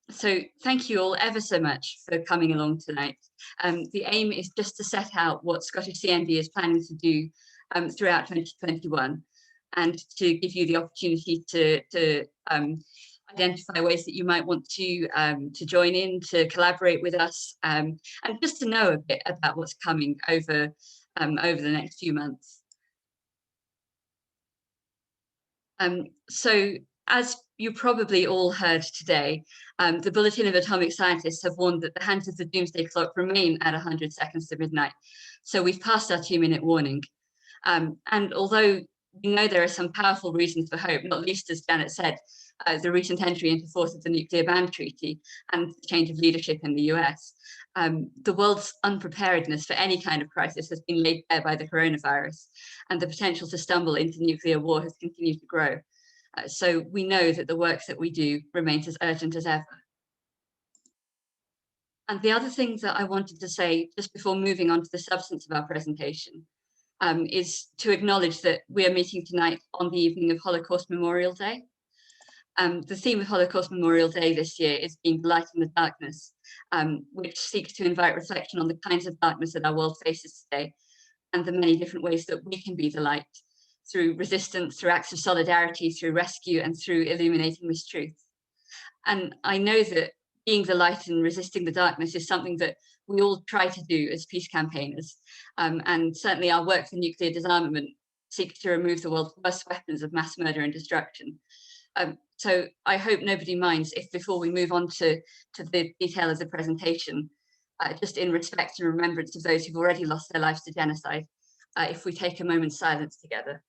So thank you all ever so much for coming along tonight. The aim is just to set out what Scottish CND is planning to do throughout 2021, and to give you the opportunity to identify ways that you might want to join in, to collaborate with us, and just to know a bit about what's coming over the next few months. So as you probably all heard today, the Bulletin of Atomic Scientists have warned that the hands of the doomsday clock remain at 100 seconds to midnight. So we've passed our 2-minute warning. And although we know there are some powerful reasons for hope, not least, as Janet said, the recent entry into force of the Nuclear Ban Treaty and the change of leadership in the US, the world's unpreparedness for any kind of crisis has been laid bare by the coronavirus, and the potential to stumble into nuclear war has continued to grow. So we know that the work that we do remains as urgent as ever. And the other thing that I wanted to say just before moving on to the substance of our presentation is to acknowledge that we are meeting tonight on the evening of Holocaust Memorial Day. The theme of Holocaust Memorial Day this year is being the light in the darkness, which seeks to invite reflection on the kinds of darkness that our world faces today, and the many different ways that we can be the light, through resistance, through acts of solidarity, through rescue, and through illuminating mistruth. And I know that being the light and resisting the darkness is something that we all try to do as peace campaigners. And certainly our work for nuclear disarmament seeks to remove the world's worst weapons of mass murder and destruction. So I hope nobody minds if, before we move on to the detail of the presentation, just in respect and remembrance of those who've already lost their lives to genocide, if we take a moment's silence together.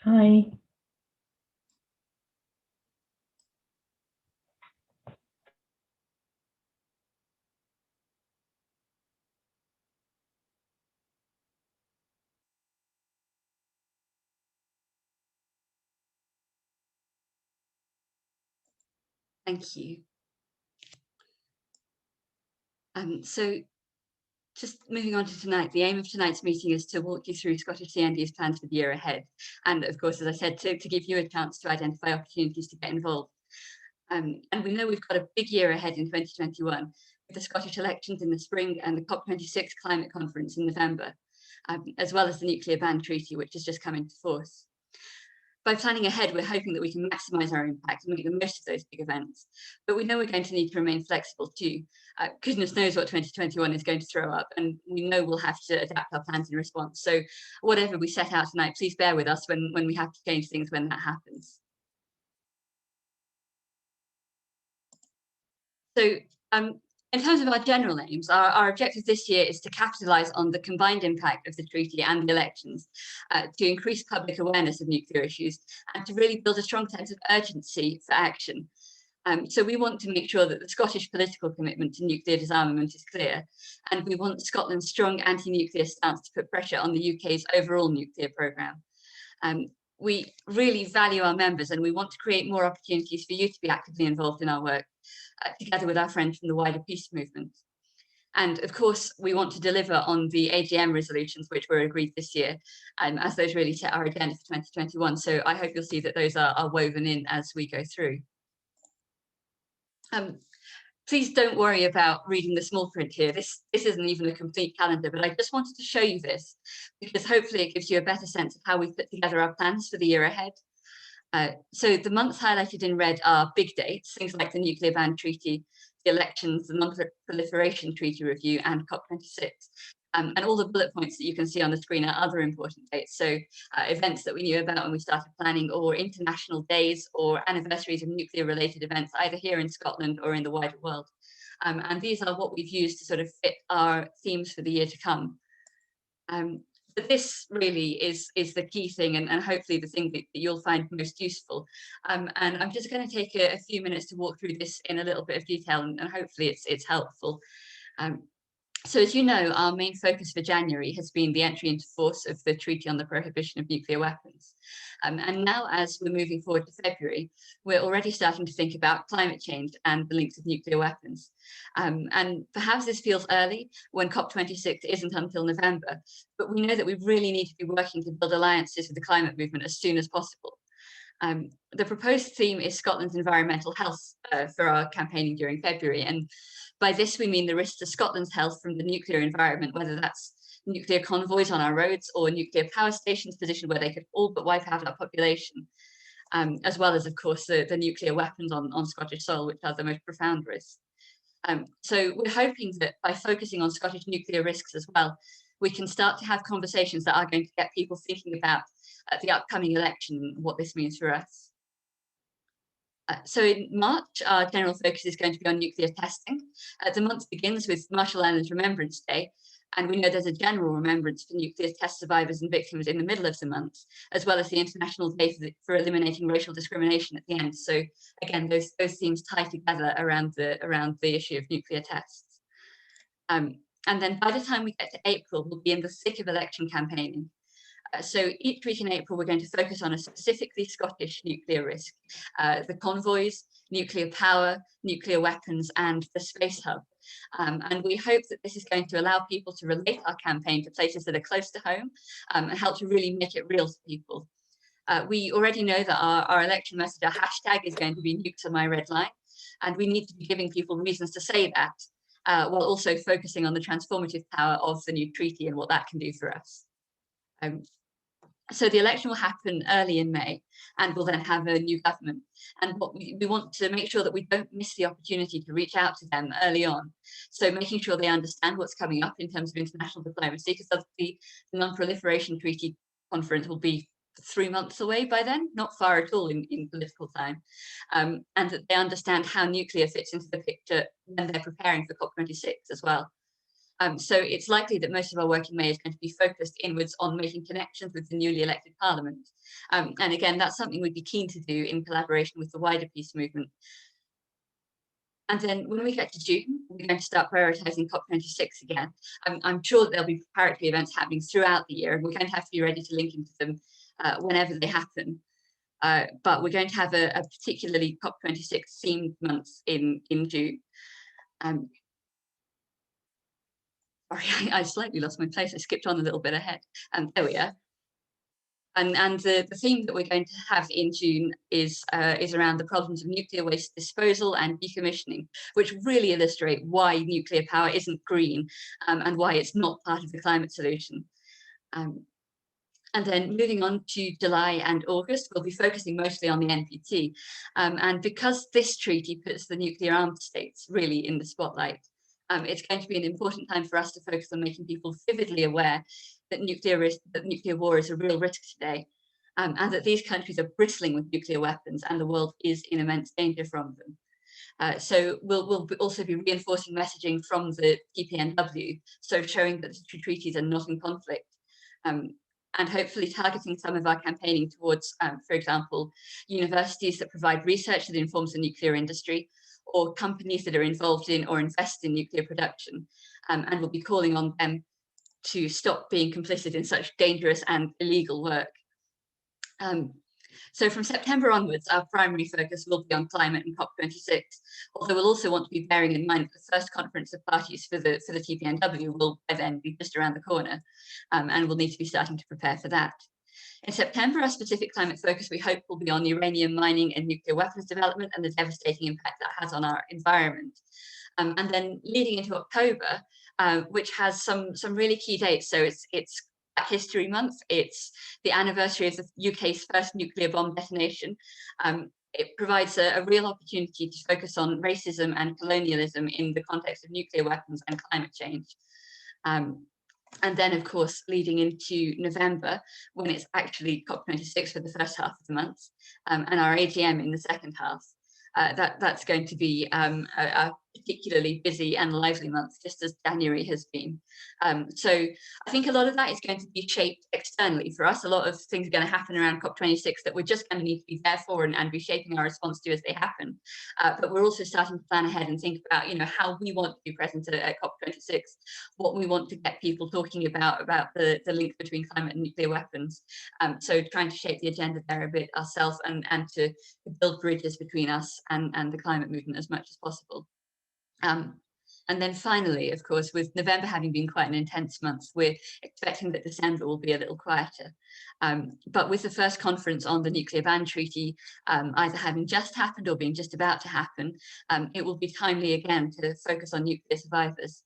Hi. Thank you. So just moving on to tonight, the aim of tonight's meeting is to walk you through Scottish CND's plans for the year ahead. And of course, as I said, to give you a chance to identify opportunities to get involved. And we know we've got a big year ahead in 2021, with the Scottish elections in the spring and the COP26 climate conference in November, as well as the Nuclear Ban Treaty, which has just come into force. By planning ahead, we're hoping that we can maximise our impact and make the most of those big events. But we know we're going to need to remain flexible too. Goodness knows what 2021 is going to throw up, and we know we'll have to adapt our plans in response. So whatever we set out tonight, please bear with us when we have to change things when that happens. So in terms of our general aims, our objective this year is to capitalise on the combined impact of the treaty and the elections, to increase public awareness of nuclear issues, and to really build a strong sense of urgency for action. So we want to make sure that the Scottish political commitment to nuclear disarmament is clear, and we want Scotland's strong anti-nuclear stance to put pressure on the UK's overall nuclear programme. We really value our members, and we want to create more opportunities for you to be actively involved in our work, together with our friends from the wider peace movement. And of course, we want to deliver on the AGM resolutions which were agreed this year, as those really set our agenda for 2021. So I hope you'll see that those are woven in as we go through. Please don't worry about reading the small print here. This isn't even a complete calendar, but I just wanted to show you this because hopefully it gives you a better sense of how we've put together our plans for the year ahead. So the months highlighted in red are big dates, things like the Nuclear Ban Treaty, the elections, the Non-Proliferation Treaty Review, and COP26. And all the bullet points that you can see on the screen are other important dates. So events that we knew about when we started planning, or international days or anniversaries of nuclear related events, either here in Scotland or in the wider world. And these are what we've used to sort of fit our themes for the year to come. But this really is the key thing, and hopefully the thing that you'll find most useful. And I'm just going to take a few minutes to walk through this in a little bit of detail, and hopefully it's helpful. So as you know, our main focus for January has been the entry into force of the Treaty on the Prohibition of Nuclear Weapons. And now, as we're moving forward to February, we're already starting to think about climate change and the links of nuclear weapons. And perhaps this feels early when COP26 isn't until November, but we know that we really need to be working to build alliances with the climate movement as soon as possible. The proposed theme is Scotland's environmental health for our campaigning during February. And by this, we mean the risks to Scotland's health from the nuclear environment, whether that's nuclear convoys on our roads or nuclear power stations positioned where they could all but wipe out our population, as well as, of course, the nuclear weapons on Scottish soil, which are the most profound risks. So we're hoping that by focusing on Scottish nuclear risks as well, we can start to have conversations that are going to get people thinking about the upcoming election and what this means for us. So in March, our general focus is going to be on nuclear testing. The month begins with Marshall Islands Remembrance Day, and we know there's a general remembrance for nuclear test survivors and victims in the middle of the month, as well as the International Day for Eliminating Racial Discrimination at the end. So again, those themes tie together around the issue of nuclear tests. And then by the time we get to April, we'll be in the thick of election campaigning. So each week in April, we're going to focus on a specifically Scottish nuclear risk, the convoys, nuclear power, nuclear weapons, and the space hub. And we hope that this is going to allow people to relate our campaign to places that are close to home and help to really make it real to people. We already know that our election message, our hashtag, is going to be nukes are my red line, and we need to be giving people reasons to say that, while also focusing on the transformative power of the new treaty and what that can do for us. So the election will happen early in May, and we'll then have a new government. And what we want to make sure that we don't miss the opportunity to reach out to them early on. So making sure they understand what's coming up in terms of international diplomacy, because the Non-Proliferation Treaty Conference will be 3 months away by then, not far at all in political time. And that they understand how nuclear fits into the picture when they're preparing for COP26 as well. So it's likely that most of our work in May is going to be focused inwards on making connections with the newly elected Parliament. And again, that's something we'd be keen to do in collaboration with the wider peace movement. And then when we get to June, we're going to start prioritising COP26 again. I'm sure that there'll be preparatory events happening throughout the year, and we're going to have to be ready to link into them whenever they happen. But we're going to have a particularly COP26 themed month in June. Sorry, I slightly lost my place. I skipped on a little bit ahead. There we are. And the theme that we're going to have in June is around the problems of nuclear waste disposal and decommissioning, which really illustrate why nuclear power isn't green and why it's not part of the climate solution. And then moving on to July and August, we'll be focusing mostly on the NPT. And because this treaty puts the nuclear armed states really in the spotlight, it's going to be an important time for us to focus on making people vividly aware that nuclear war is a real risk today, and that these countries are bristling with nuclear weapons and the world is in immense danger from them. So we'll also be reinforcing messaging from the TPNW, so showing that the two treaties are not in conflict, and hopefully targeting some of our campaigning towards, for example, universities that provide research that informs the nuclear industry, or companies that are involved in or invest in nuclear production, and we'll be calling on them to stop being complicit in such dangerous and illegal work. So from September onwards, our primary focus will be on climate and COP26, although we'll also want to be bearing in mind that the first conference of parties for the TPNW will by then be just around the corner, and we'll need to be starting to prepare for that. In September, our specific climate focus, we hope, will be on uranium mining and nuclear weapons development and the devastating impact that has on our environment. And then leading into October, which has some really key dates. So it's History Month, it's the anniversary of the UK's first nuclear bomb detonation. It provides a real opportunity to focus on racism and colonialism in the context of nuclear weapons and climate change. And then, of course, leading into November, when it's actually COP26 for the first half of the month, and our AGM in the second half. That's going to be a particularly busy and lively month, just as January has been. So I think a lot of that is going to be shaped externally for us. A lot of things are going to happen around COP26 that we're just going to need to be there for and be shaping our response to as they happen. But we're also starting to plan ahead and think about, how we want to be present at COP26, what we want to get people talking about the link between climate and nuclear weapons. So trying to shape the agenda there a bit ourselves and to build bridges between us and the climate movement as much as possible. And then finally, of course, with November having been quite an intense month, we're expecting that December will be a little quieter. But with the first conference on the nuclear ban treaty either having just happened or being just about to happen, it will be timely again to focus on nuclear survivors.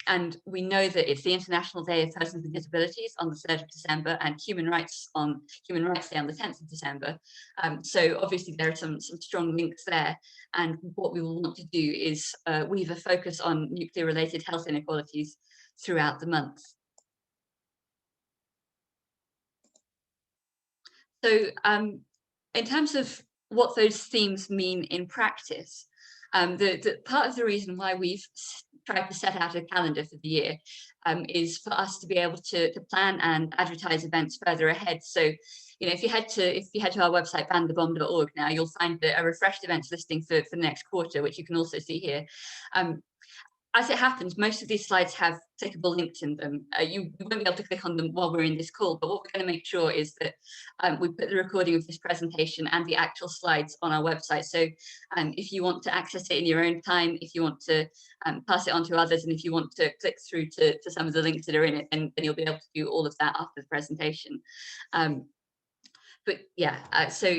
And we know that it's the International Day of Persons with Disabilities on the 3rd of December and Human Rights Day on the 10th of December. So obviously there are some strong links there. And what we will want to do is weave a focus on nuclear-related health inequalities throughout the month. So in terms of what those themes mean in practice, the part of the reason why we've tried to set out a calendar for the year is for us to be able to plan and advertise events further ahead. So, if you head to our website banthebomb.org now, you'll find a refreshed events listing for the next quarter, which you can also see here. As it happens, most of these slides have clickable links in them. You won't be able to click on them while we're in this call, but what we're going to make sure is that we put the recording of this presentation and the actual slides on our website. So if you want to access it in your own time, if you want to pass it on to others, and if you want to click through to some of the links that are in it, then you'll be able to do all of that after the presentation. But yeah, so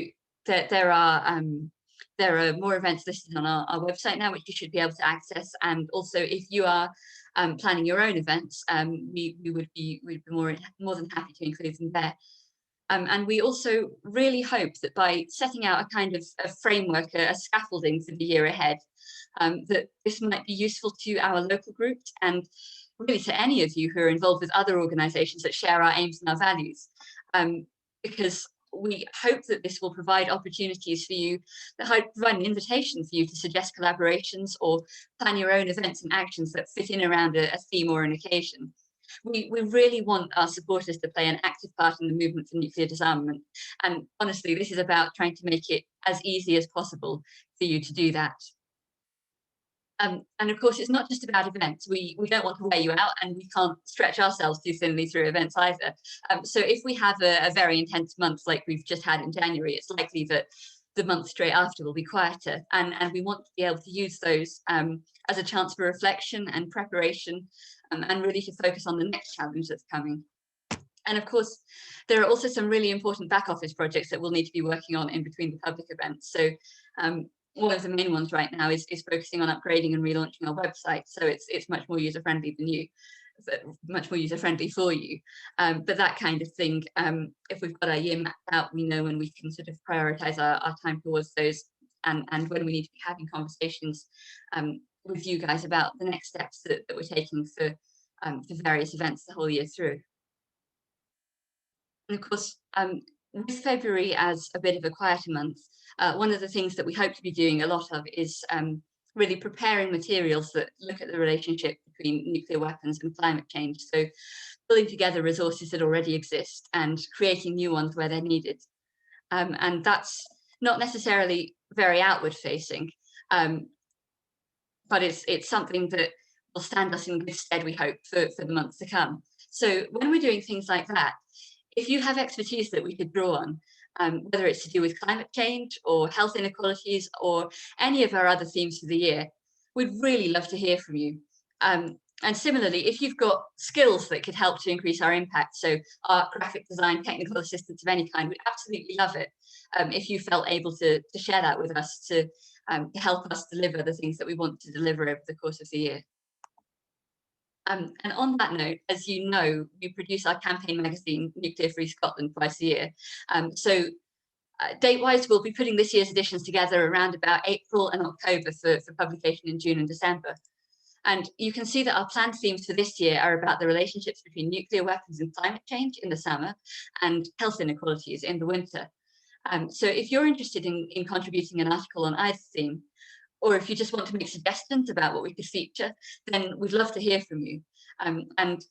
there are more events listed on our website now, which you should be able to access. And also, if you are planning your own events, we'd be more than happy to include them there. And we also really hope that by setting out a kind of a framework, a scaffolding for the year ahead, that this might be useful to our local groups and really to any of you who are involved with other organisations that share our aims and our values. Because we hope that this will provide opportunities for you, that provide an invitation for you to suggest collaborations or plan your own events and actions that fit in around a theme or an occasion. We really want our supporters to play an active part in the movement for nuclear disarmament. And honestly, this is about trying to make it as easy as possible for you to do that. And of course, it's not just about events. We don't want to wear you out, and we can't stretch ourselves too thinly through events either. So if we have a very intense month like we've just had in January, it's likely that the month straight after will be quieter. And we want to be able to use those as a chance for reflection and preparation, and really to focus on the next challenge that's coming. And of course, there are also some really important back office projects that we'll need to be working on in between the public events. So one of the main ones right now is focusing on upgrading and relaunching our website, so it's much more user-friendly much more user-friendly for you. But that kind of thing, if we've got our year mapped out, we know when we can sort of prioritise our time towards those, and when we need to be having conversations with you guys about the next steps that we're taking for various events the whole year through. And of course, with February as a bit of a quieter month, one of the things that we hope to be doing a lot of is really preparing materials that look at the relationship between nuclear weapons and climate change. So pulling together resources that already exist and creating new ones where they're needed. And that's not necessarily very outward facing, but it's something that will stand us in good stead, we hope, for the months to come. So when we're doing things like that, if you have expertise that we could draw on, whether it's to do with climate change or health inequalities or any of our other themes for the year, we'd really love to hear from you. And similarly, if you've got skills that could help to increase our impact, so art, graphic design, technical assistance of any kind, we'd absolutely love it if you felt able to share that with us to help us deliver the things that we want to deliver over the course of the year. And on that note, as you know, we produce our campaign magazine, Nuclear Free Scotland, twice a year. So date-wise, we'll be putting this year's editions together around about April and October for publication in June and December. And you can see that our planned themes for this year are about the relationships between nuclear weapons and climate change in the summer and health inequalities in the winter. So if you're interested in contributing an article on either theme, or if you just want to make suggestions about what we could feature, then we'd love to hear from you. And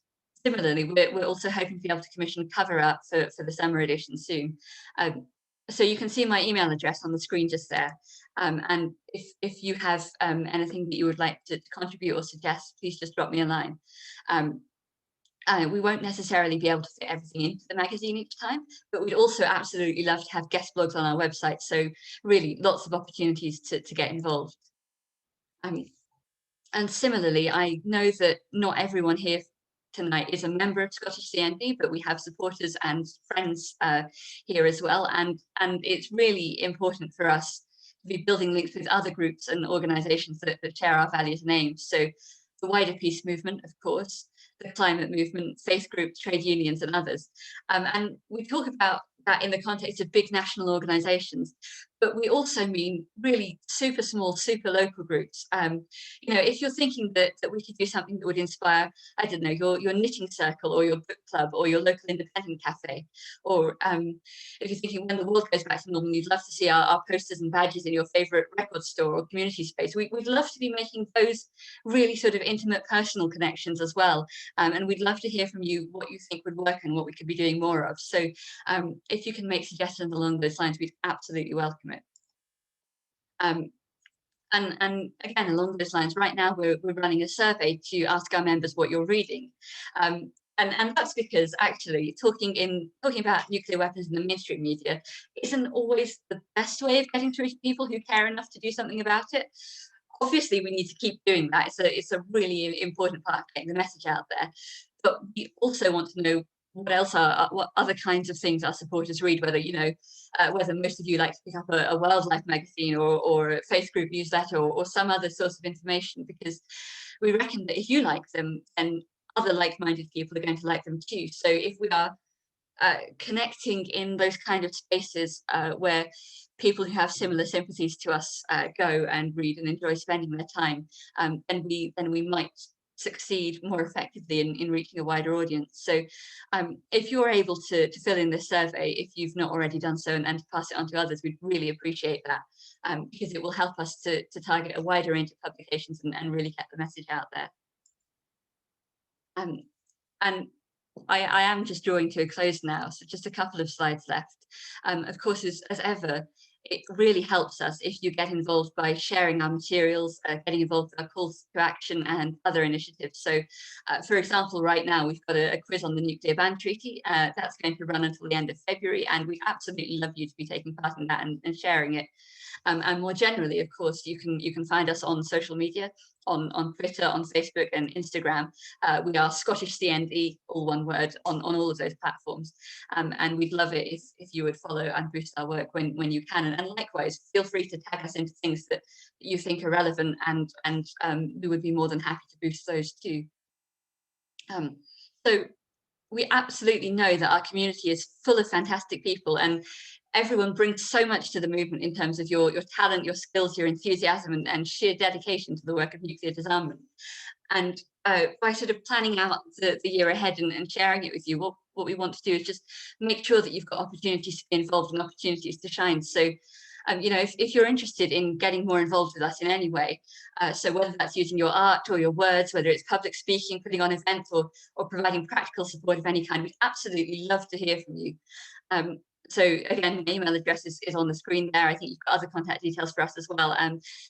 similarly, we're also hoping to be able to commission cover art for the summer edition soon. So you can see my email address on the screen just there. And if you have anything that you would like to contribute or suggest, please just drop me a line. We won't necessarily be able to fit everything into the magazine each time, but we'd also absolutely love to have guest blogs on our website. So really lots of opportunities to get involved. And similarly, I know that not everyone here tonight is a member of Scottish CND, but we have supporters and friends here as well. And it's really important for us to be building links with other groups and organisations that share our values and aims. So the wider peace movement, of course, the climate movement, faith groups, trade unions and others. And we talk about that in the context of big national organisations, but we also mean really super small, super local groups. You know, if you're thinking that we could do something that would inspire, I don't know, your knitting circle or your book club or your local independent cafe, or if you're thinking when the world goes back to normal, you'd love to see our posters and badges in your favourite record store or community space, we'd love to be making those really sort of intimate personal connections as well. And we'd love to hear from you what you think would work and what we could be doing more of. So if you can make suggestions along those lines, we'd absolutely welcome it. And again, along those lines, right now we're running a survey to ask our members what you're reading. And that's because actually talking about nuclear weapons in the mainstream media isn't always the best way of getting through to people who care enough to do something about it. Obviously, we need to keep doing that. It's a really important part of getting the message out there. But we also want to know what other kinds of things our supporters read, whether, you know, whether most of you like to pick up a wildlife magazine or a faith group newsletter or some other source of information, because we reckon that if you like them, then other like-minded people are going to like them too. So if we are connecting in those kind of spaces where people who have similar sympathies to us go and read and enjoy spending their time, then we might succeed more effectively in reaching a wider audience. So if you're able to fill in this survey, if you've not already done so, and to pass it on to others, we'd really appreciate that, because it will help us to target a wider range of publications and really get the message out there. And I am just drawing to a close now, so just a couple of slides left. Of course, as ever, it really helps us if you get involved by sharing our materials, getting involved with our calls to action and other initiatives. So, for example, right now we've got a quiz on the nuclear ban treaty. That's going to run until the end of February, and we'd absolutely love you to be taking part in that and sharing it. And more generally, of course, you can find us on social media, on Twitter, on Facebook and Instagram. We are Scottish CND, all one word, on all of those platforms. And we'd love it if you would follow and boost our work when you can. And likewise, feel free to tag us into things that you think are relevant, and we would be more than happy to boost those too. So we absolutely know that our community is full of fantastic people, and everyone brings so much to the movement in terms of your talent, your skills, your enthusiasm and sheer dedication to the work of nuclear disarmament. And by sort of planning out the year ahead and sharing it with you, what we want to do is just make sure that you've got opportunities to be involved and opportunities to shine. So you know, if you're interested in getting more involved with us in any way, so whether that's using your art or your words, whether it's public speaking, putting on events or providing practical support of any kind, we'd absolutely love to hear from you. So again, my email address is on the screen there. I think you've got other contact details for us as well.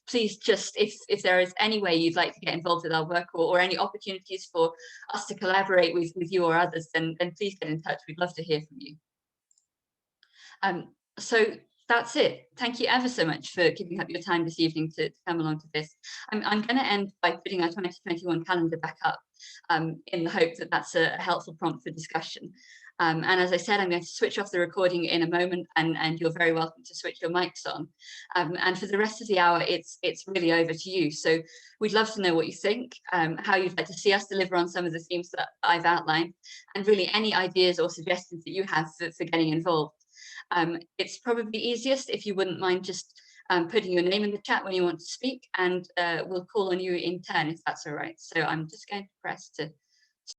Please just, if there is any way you'd like to get involved with our work or any opportunities for us to collaborate with you or others, then please get in touch. We'd love to hear from you. So that's it. Thank you ever so much for giving up your time this evening to come along to this. I'm going to end by putting our 2021 calendar back up in the hope that that's a helpful prompt for discussion. And as I said, I'm going to switch off the recording in a moment, and you're very welcome to switch your mics on. And for the rest of the hour, it's really over to you. So we'd love to know what you think, how you'd like to see us deliver on some of the themes that I've outlined, and really any ideas or suggestions that you have for getting involved. It's probably easiest if you wouldn't mind just putting your name in the chat when you want to speak, and we'll call on you in turn if that's all right. So I'm just going to press to